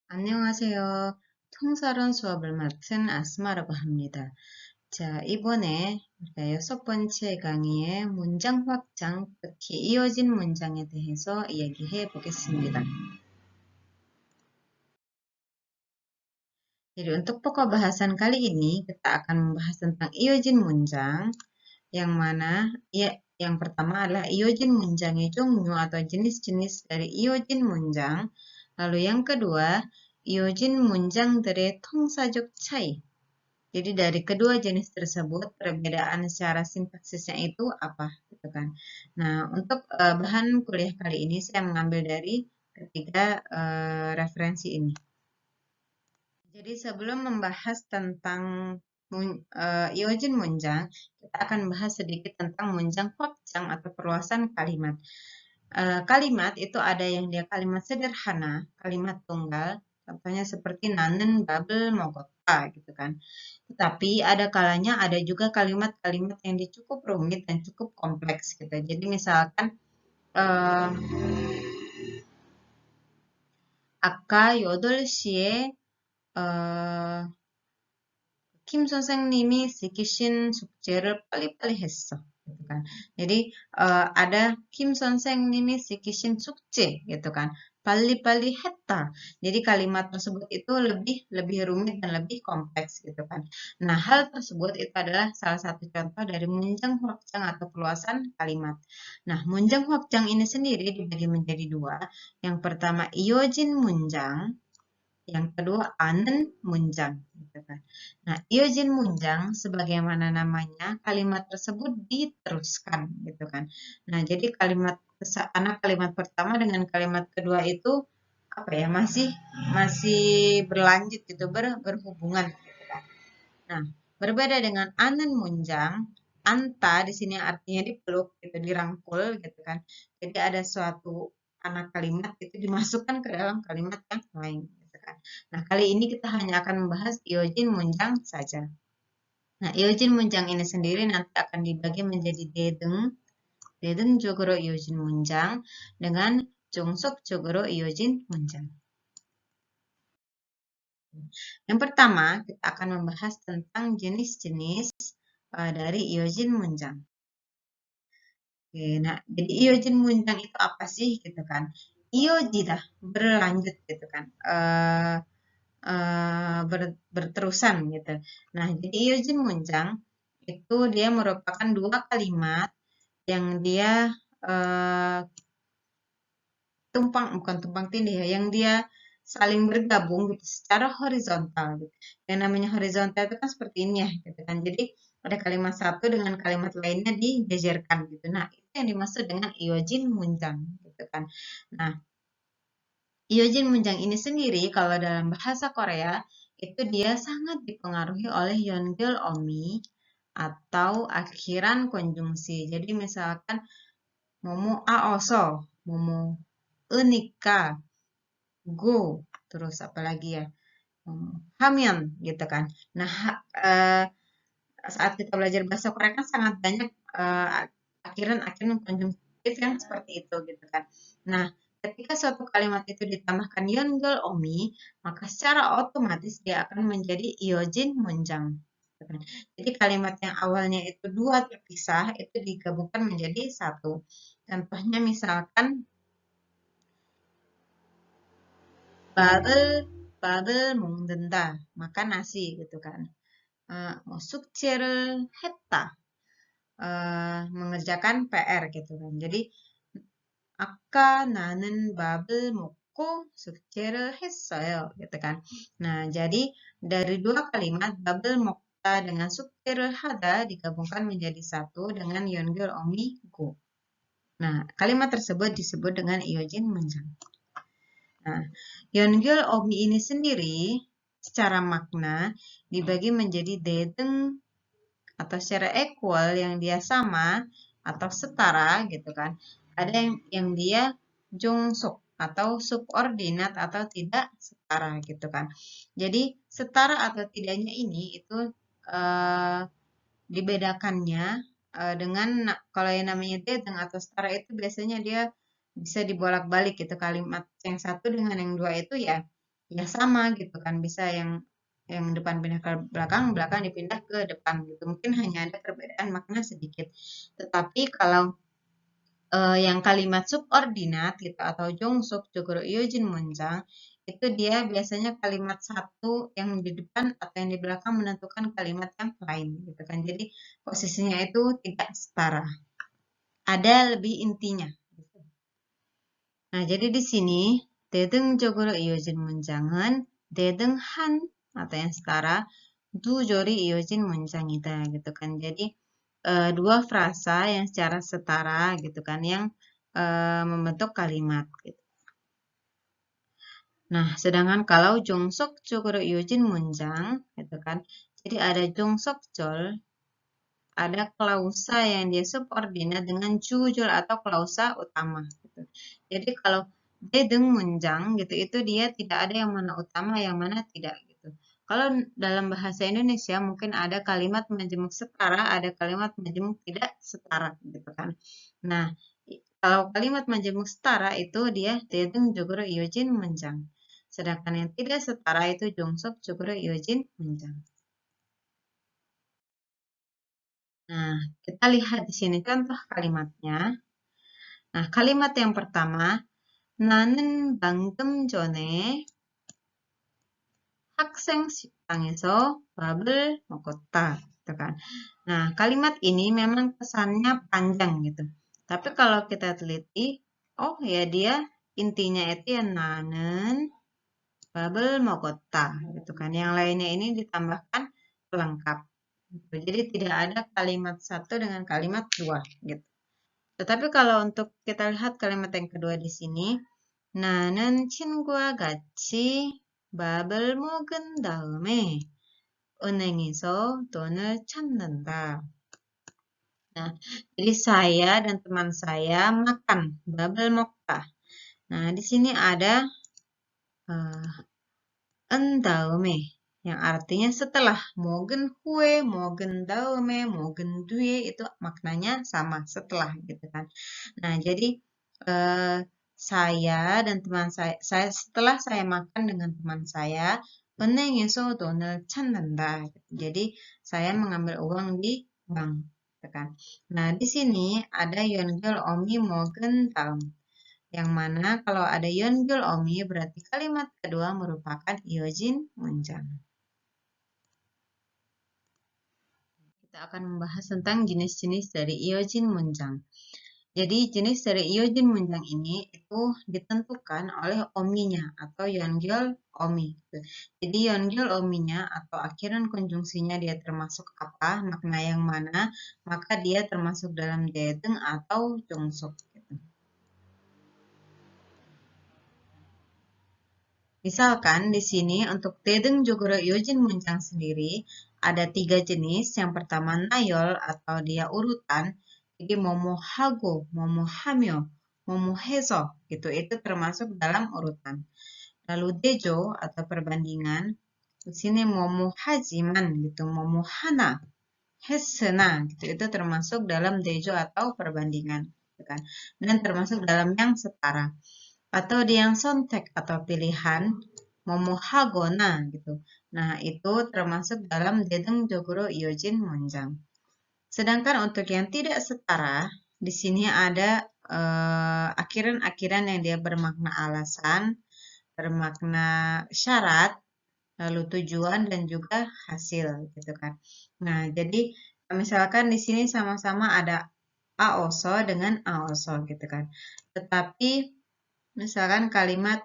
안녕하세요. 통설원 수업을 맡은 아스마라고 합니다. 자, 이번에 우리가 6번째 강의의 문장 확장, 특히 이어진 문장에 대해서 이야기해 보겠습니다. Jadi untuk pokok bahasan kali ini kita akan membahas tentang iojin munjang, yang mana yang pertama adalah iojin munjang의 종류 atau jenis-jenis dari iojin munjang. Lalu yang kedua, iojin munjang들의 통사적 차이. Jadi dari kedua jenis tersebut perbedaan secara sintaksisnya itu apa, gitu kan? Nah, untuk bahan kuliah kali ini saya mengambil dari ketiga referensi ini. Jadi sebelum membahas tentang iojin munjang, kita akan bahas sedikit tentang munjang 확장 atau perluasan kalimat. Kalimat itu ada yang dia kalimat sederhana, kalimat tunggal, contohnya seperti nanen babel mogota gitu kan. Tetapi ada kalanya ada juga kalimat-kalimat yang dia cukup rumit dan cukup kompleks gitu. Jadi misalkan 아까 8시에 킴 선생님이 시키신 숙제를 빨리빨리 했어. gitu kan. Jadi ada Kim 선생님이 시키신 숙제 gitu kan. 빨리빨리 했다. Jadi kalimat tersebut itu lebih rumit dan lebih kompleks gitu kan. Nah, hal tersebut itu adalah salah satu contoh dari munjang 확장 atau perluasan kalimat. Nah, munjang 확장 ini sendiri dibagi menjadi dua. Yang pertama iojin munjang, yang kedua anen munjang gitu kan. Nah, iojin munjang sebagaimana namanya kalimat tersebut diteruskan gitu kan. Nah, jadi anak kalimat pertama dengan kalimat kedua itu apa ya masih berlanjut gitu berhubungan gitu kan. Nah, berbeda dengan anen munjang, anta di sini artinya dipeluk gitu, dirangkul gitu kan. Jadi ada suatu anak kalimat itu dimasukkan ke dalam kalimat yang lain gitu kan. Nah, kali ini kita hanya akan membahas iojin munjang saja. Nah, iojin munjang ini sendiri nanti akan dibagi menjadi dedeng jogoro iojin munjang dengan jungsok jogoro iojin munjang. Yang pertama, kita akan membahas tentang jenis-jenis dari iojin munjang. Oke, nah, jadi iojin munjang itu apa sih gitu kan? Ioji dah berlanjut gitu kan, berterusan gitu. Nah, jadi iojin munjang itu dia merupakan dua kalimat yang dia bukan tumpang tindih ya, yang dia saling bergabung gitu secara horizontal gitu. Yang namanya horizontal itu kan seperti ini ya gitu kan. Jadi pada kalimat satu dengan kalimat lainnya dijajarkan gitu. Nah, itu yang dimaksud dengan iojin munjang gitu kan. Nah, iojin munjang ini sendiri kalau dalam bahasa Korea itu dia sangat dipengaruhi oleh yeongeul omi atau akhiran konjungsi. Jadi misalkan momo aoso, momo enika, go, terus apa lagi ya? Hamyeon gitu kan. Nah, saat kita belajar bahasa Korea kan sangat banyak akhiran-akhiran konjungtif yang seperti itu gitu kan. Nah, ketika suatu kalimat itu ditambahkan yeongeul omi, maka secara otomatis dia akan menjadi iojin munjang. gitu kan. Jadi kalimat yang awalnya itu dua terpisah itu digabungkan menjadi satu. Contohnya misalkan 밥을 먹는다. makan nasi gitu kan. 숙제를 했다. mengerjakan PR gitu kan. Jadi 아까 나는 밥을 먹고 숙제를 했어요 gitu kan. Nah, jadi dari dua kalimat 밥을 먹다 dengan 숙제를 하다 digabungkan menjadi satu dengan yeongeul omi go. Nah, kalimat tersebut disebut dengan iojin munjang. Nah, yeongeul omi ini sendiri secara makna dibagi menjadi dedeng atau secara equal yang dia sama atau setara gitu kan. Ada yang dia jungsuk atau subordinat atau tidak setara gitu kan. Jadi setara atau tidaknya ini itu dibedakannya dengan kalau yang namanya dedeng atau setara itu biasanya dia bisa dibolak-balik gitu kalimat yang satu dengan yang dua itu ya ya sama gitu kan, bisa yang depan pindah ke belakang, belakang dipindah ke depan gitu. Mungkin hanya ada perbedaan makna sedikit. Tetapi kalau yang kalimat subordinat gitu atau jongsuk jogoro iojin munjang itu dia biasanya kalimat satu yang di depan atau yang di belakang menentukan kalimat yang lain gitu kan. Jadi posisinya itu tidak setara. Ada lebih intinya. Gitu. Nah, jadi di sini 대등적으로 이어진 문장은 대등한 atau yang setara 두 절이 이어진 문장이다 gitu kan. Jadi dua frasa yang secara setara gitu kan yang membentuk kalimat gitu. Nah, sedangkan kalau jongsok 쪽으로 이어진 문장 gitu kan. Jadi ada jongsokjol, ada klausa yang dia subordinat dengan jujur atau klausa utama gitu. Jadi kalau dedeng munjang gitu itu dia tidak ada yang mana utama yang mana tidak gitu. Kalau dalam bahasa Indonesia mungkin ada kalimat majemuk setara, ada kalimat majemuk tidak setara gitu kan. Nah, kalau kalimat majemuk setara itu dia dedeng jogoro iojin munjang. Sedangkan yang tidak setara itu jongsok jogoro iojin munjang. Nah, kita lihat di sini contoh kalimatnya. Nah, kalimat yang pertama, 나는 방금 전에 학생 식당에서 밥을 먹었다. Gitu kan. Nah, kalimat ini memang kesannya panjang gitu. Tapi kalau kita teliti, oh ya dia intinya itu ya nanen babel mogota gitu kan. Yang lainnya ini ditambahkan pelengkap. Gitu. Jadi tidak ada kalimat satu dengan kalimat dua gitu. Tetapi kalau untuk kita lihat kalimat yang kedua di sini, 나는 친구와 같이 밥을 먹은 다음에 은행에서 돈을 찾는다. Nah, jadi saya dan teman saya makan babel mokta. Nah, di sini ada endaume yang artinya setelah. Mogen hue, mogen daume, mogen due itu maknanya sama setelah gitu kan. Nah, jadi saya dan teman saya setelah saya makan dengan teman saya, 은행에서 돈을 찾는다. Jadi saya mengambil uang di bank, gitu kan. Nah, di sini ada yonjol omi mogen daum. Yang mana kalau ada yonjol omi berarti kalimat kedua merupakan iojin munjang. Kita akan membahas tentang jenis-jenis dari iojin munjang. Jadi jenis dari iojin munjang ini itu ditentukan oleh ominya atau yongyol omi. Jadi yongyol ominya atau akhiran konjungsinya dia termasuk apa, makna yang mana, maka dia termasuk dalam daedeng atau jongsuk. Gitu. Misalkan di sini untuk daedeng jogoro iojin munjang sendiri ada 3 jenis. Yang pertama nayol atau dia urutan. Jadi momohago, momohamyo, momoheso gitu. Itu termasuk dalam urutan. Lalu dejo atau perbandingan. Di sini momohajiman gitu, momohana, hesena gitu. Itu termasuk dalam dejo atau perbandingan gitu kan. Dan termasuk dalam yang setara. Atau di yang sontek atau pilihan momohagona gitu. Nah, itu termasuk dalam dedeng jogoro iojin munjang. Sedangkan untuk yang tidak setara, di sini ada akhiran-akhiran yang dia bermakna alasan, bermakna syarat, lalu tujuan dan juga hasil gitu kan. Nah, jadi misalkan di sini sama-sama ada aoso dengan aoso gitu kan. Tetapi misalkan kalimat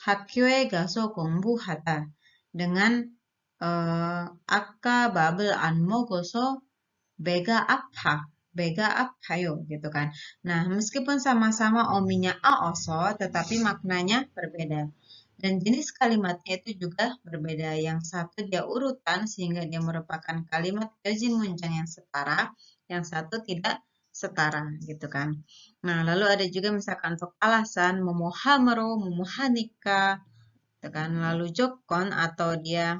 학교에 가서 공부하다 dengan 아까 밥을 안 먹어서 배가 아파, 배가 아파요 gitu kan. Nah, meskipun sama-sama ominya aoso, tetapi maknanya berbeda. Dan jenis kalimatnya itu juga berbeda. Yang satu dia urutan sehingga dia merupakan kalimat yojin munjang yang setara, yang satu tidak setara gitu kan. Nah, lalu ada juga misalkan untuk alasan momohamero, momohanika, gitu kan. Lalu jokon atau dia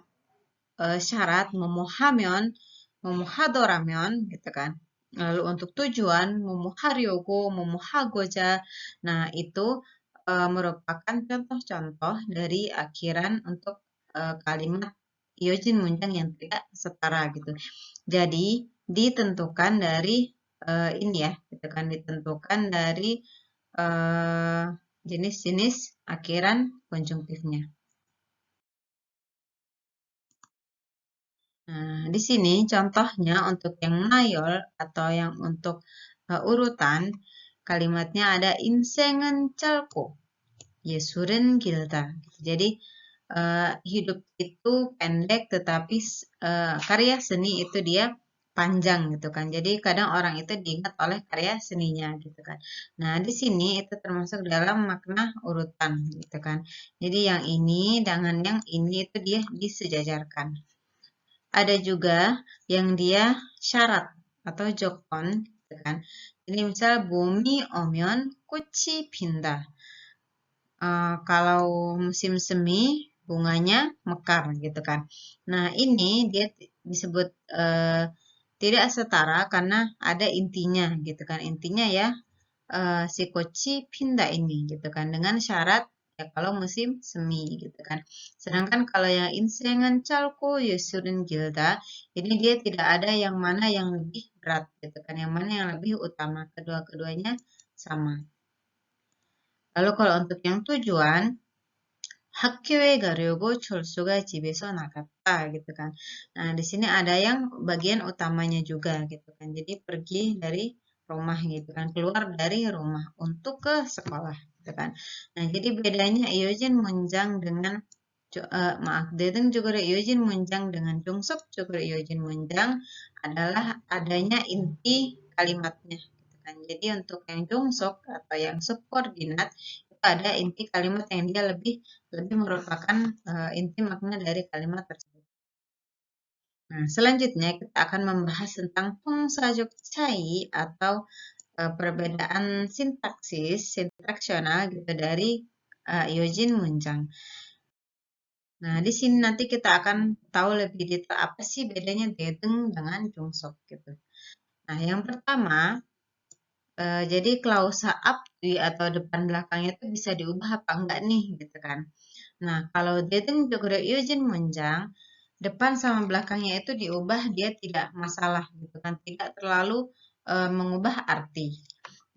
syarat momohamyon, momohadoramyon gitu kan. Lalu untuk tujuan, momoharyoko, momohagoja. Nah, itu merupakan contoh-contoh dari akhiran untuk kalimat iojin munjang yang tidak setara gitu. Jadi, ditentukan dari ini ya, gitu kan, ditentukan dari eh, jenis-jenis akhiran konjungtifnya. Nah, di sini contohnya untuk yang mayor atau yang untuk urutan kalimatnya ada insengen calko, yesuren gilda. Jadi hidup itu pendek tetapi karya seni itu dia panjang gitu kan. Jadi kadang orang itu diingat oleh karya seninya gitu kan. Nah, di sini itu termasuk dalam makna urutan gitu kan. Jadi yang ini dengan yang ini itu dia disejajarkan. Ada juga yang dia syarat atau jokon, gitu kan. Jadi misal bumi omyon kuci pindah. Kalau musim semi bunganya mekar gitu kan. Nah ini dia disebut tidak setara karena ada intinya gitu kan. Intinya ya si Koci pindah ini gitu kan dengan syarat ya kalau musim semi gitu kan. Sedangkan kalau yang Insengan Calko Yusurin Gilda ini dia tidak ada yang mana yang lebih berat gitu kan, yang mana yang lebih utama, kedua-keduanya sama. Lalu kalau untuk yang tujuan 학교에 가려고 철수가 집에서 나갔다 gitu kan. Nah, di sini ada yang bagian utamanya juga gitu kan. Jadi pergi dari rumah gitu kan, keluar dari rumah untuk ke sekolah gitu kan. Nah, jadi bedanya Iojin Munjang dengan maaf, Dedeng juga Iojin Munjang dengan Jungsuk juga Iojin Munjang adalah adanya inti kalimatnya gitu kan. Jadi untuk yang Jungsuk atau yang subordinat itu ada inti kalimat yang dia lebih lebih merupakan inti makna dari kalimat tersebut. Nah, selanjutnya kita akan membahas tentang pungsajuk cai atau perbedaan sintaksional gitu dari Yojin Munjang. Nah, di sini nanti kita akan tahu lebih detail apa sih bedanya Dedeng dengan Jungsok gitu. Nah, yang pertama, jadi klausa abdi atau depan belakangnya itu bisa diubah apa enggak nih gitu kan. Nah, kalau Dedeng juga Yojin Munjang, depan sama belakangnya itu diubah dia tidak masalah gitu kan, tidak terlalu mengubah arti.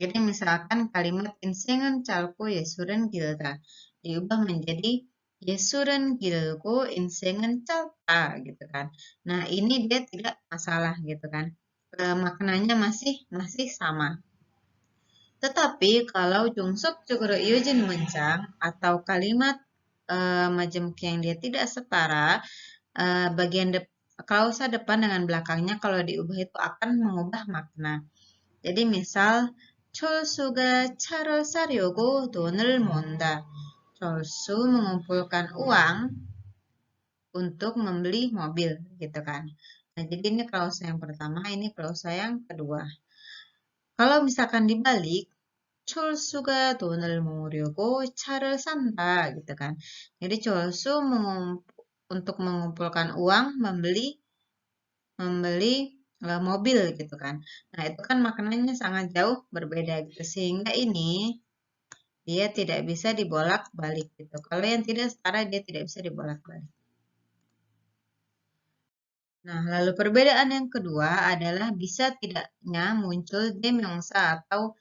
Jadi misalkan kalimat insengan calku yesuren gilda diubah menjadi yesuren gilku insengan calta gitu kan. Nah, ini dia tidak masalah gitu kan. Maknanya masih sama. Tetapi kalau jungsuk juga yujin mencang atau kalimat majemuk yang dia tidak setara, bagian klausa depan dengan belakangnya kalau diubah itu akan mengubah makna. Jadi misal 철수가 차를 사려고 돈을 모은다. 철수 mengumpulkan uang untuk membeli mobil gitu kan. Nah, jadi ini klausa yang pertama, ini klausa yang kedua. Kalau misalkan dibalik 철수가 돈을 모으려고 차를 산다 gitu kan. Jadi 철수 untuk mengumpulkan uang membeli membeli mobil gitu kan. Nah, itu kan maknanya sangat jauh berbeda gitu. Sehingga ini dia tidak bisa dibolak-balik gitu. Kalau yang tidak setara dia tidak bisa dibolak-balik. Nah, lalu perbedaan yang kedua adalah bisa tidaknya muncul demyongsa atau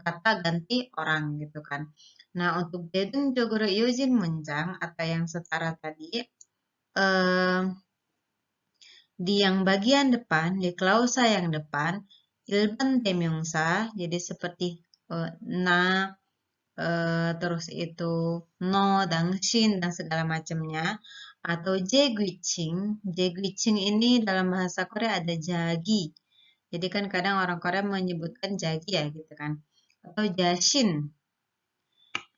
kata ganti orang gitu kan. Nah, untuk dedeng jogoro yojin munjang atau yang setara tadi, eh, di yang bagian depan, di klausa yang depan, ilban demyongsa, jadi seperti na, terus itu no, dangshin, dan segala macamnya, atau jeguiching. Jeguiching ini dalam bahasa Korea ada jagi. Jadi kan kadang orang Korea menyebutkan jagi ya gitu kan. Atau jashin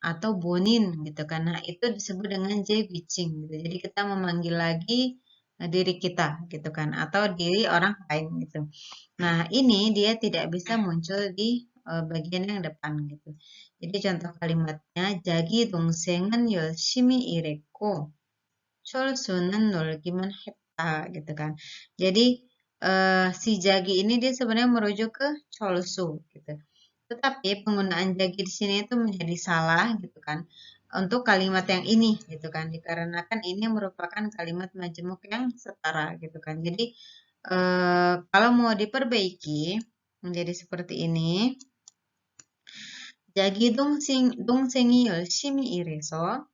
atau bonin gitu kan. Nah, itu disebut dengan jeguiching gitu. Jadi kita memanggil lagi diri kita gitu kan atau diri orang lain gitu. Nah, ini dia tidak bisa muncul di bagian yang depan gitu. Jadi contoh kalimatnya jagi dongsengen 열심히 일했고 철수는 놀기만 했다 gitu kan. Jadi si jagi ini dia sebenarnya merujuk ke cholsu gitu. Tetapi penggunaan jagi di sini itu menjadi salah gitu kan untuk kalimat yang ini gitu kan, dikarenakan ini merupakan kalimat majemuk yang setara gitu kan. Jadi kalau mau diperbaiki menjadi seperti ini, 자기 동생이 열심히 일해서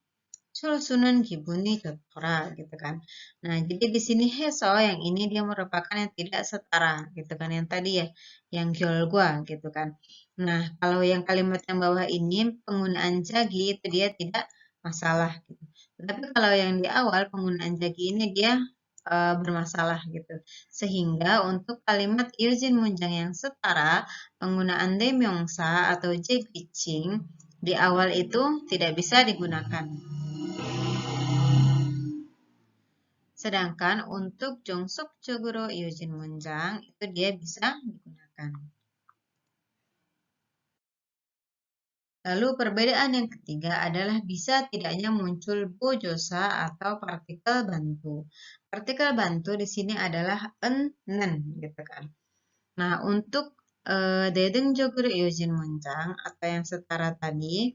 철수는 기분이 좋더라 gitu kan. Nah, jadi di sini heso yang ini dia merupakan yang tidak setara gitu kan. Yang tadi ya, yang gyolgwa gitu kan. Nah, kalau yang kalimat yang bawah ini penggunaan jagi itu dia tidak masalah gitu. Tapi kalau yang di awal penggunaan jagi ini dia bermasalah gitu. Sehingga untuk kalimat Yujin Munjang yang setara, penggunaan demyongsa atau jegiching di awal itu tidak bisa digunakan. Sedangkan untuk Jongsukjoguro Yujin Munjang itu dia bisa digunakan. Lalu perbedaan yang ketiga adalah bisa tidaknya muncul bojosa atau partikel bantu. Partikel bantu di sini adalah nen gitu kan. Nah, untuk Dedengjoguro Yujin Munjang atau yang setara tadi,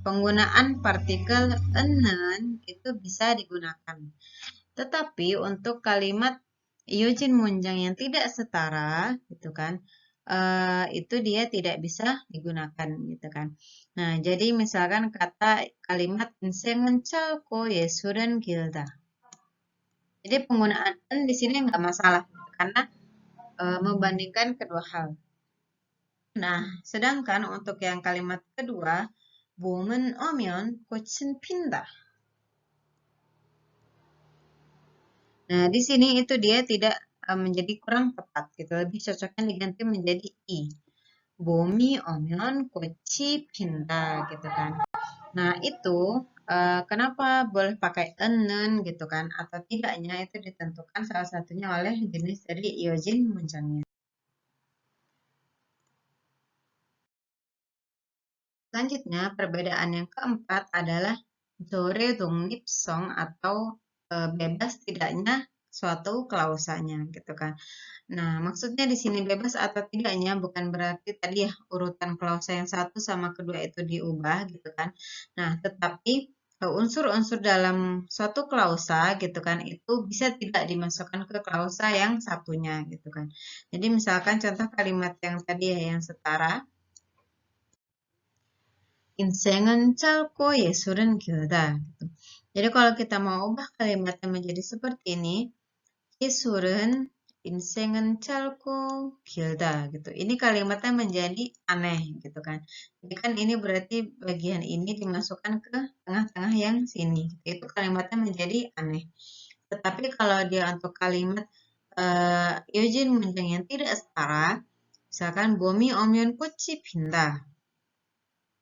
penggunaan partikel enen itu bisa digunakan. Tetapi untuk kalimat Yujin Munjang yang tidak setara, gitu kan, itu dia tidak bisa digunakan, gitu kan. Nah, jadi misalkan kata kalimat 인생은 짧고 예술은 길다. Jadi penggunaan en di sini nggak masalah, karena membandingkan kedua hal. Nah, sedangkan untuk yang kalimat kedua, 봄은 오면 꽃은 핀다. Nah, di sini itu dia tidak menjadi kurang tepat gitu. Lebih cocoknya diganti menjadi i. 봄이 오면 꽃이 핀다 gitu kan. Nah, itu kenapa boleh pakai enen gitu kan atau tidaknya itu ditentukan salah satunya oleh jenis dari Yojin Munjangnya. Selanjutnya, perbedaan yang keempat adalah jore dongnipsong atau bebas tidaknya suatu klausanya gitu kan. Nah, maksudnya di sini bebas atau tidaknya bukan berarti tadi ya urutan klausa yang satu sama kedua itu diubah gitu kan. Nah, tetapi unsur-unsur dalam suatu klausa gitu kan itu bisa tidak dimasukkan ke klausa yang satunya gitu kan. Jadi misalkan contoh kalimat yang tadi ya yang setara. 인생은 짧고 예술은 길다. Gitu. Jadi kalau kita mau ubah kalimatnya menjadi seperti ini, 예술은 인생은 짧고 길다 gitu. Ini kalimatnya menjadi aneh gitu kan. Jadi kan ini berarti bagian ini dimasukkan ke tengah-tengah yang sini. Itu kalimatnya menjadi aneh. Tetapi kalau dia untuk kalimat Yojin Munjang yang tidak setara, misalkan Bomi Omyon Kochi Pindah.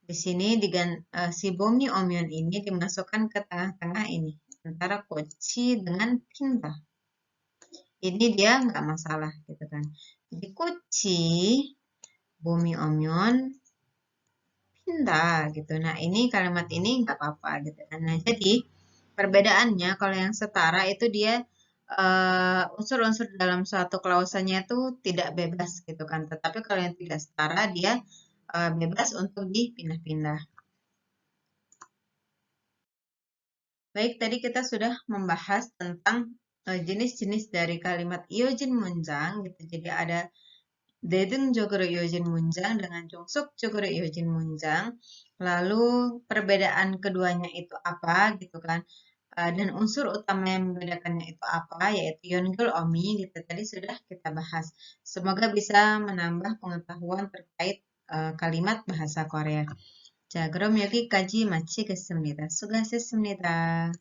Di sini si Bomi Omyon ini dimasukkan ke tengah-tengah ini antara kochi dengan pindah. Ini dia nggak masalah gitu kan. Jadi kochi, Bomi Omyon, pindah gitu. Nah ini kalimat ini nggak apa-apa gitu kan. Nah jadi perbedaannya kalau yang setara itu dia unsur-unsur dalam suatu klausanya itu tidak bebas gitu kan. Tetapi kalau yang tidak setara dia bebas untuk dipindah-pindah. Baik, tadi kita sudah membahas tentang jenis-jenis dari kalimat Yojin Munjang gitu. Jadi ada Dedeng Jogoro Yojin Munjang dengan Jongsuk Jogoro Yojin Munjang. Lalu perbedaan keduanya itu apa gitu kan. Dan unsur utama yang membedakannya itu apa, yaitu Yonggul Omi gitu. Tadi sudah kita bahas. Semoga bisa menambah pengetahuan terkait kalimat bahasa Korea. 자, 그럼 여기까지 마치겠습니다. 수고하셨습니다.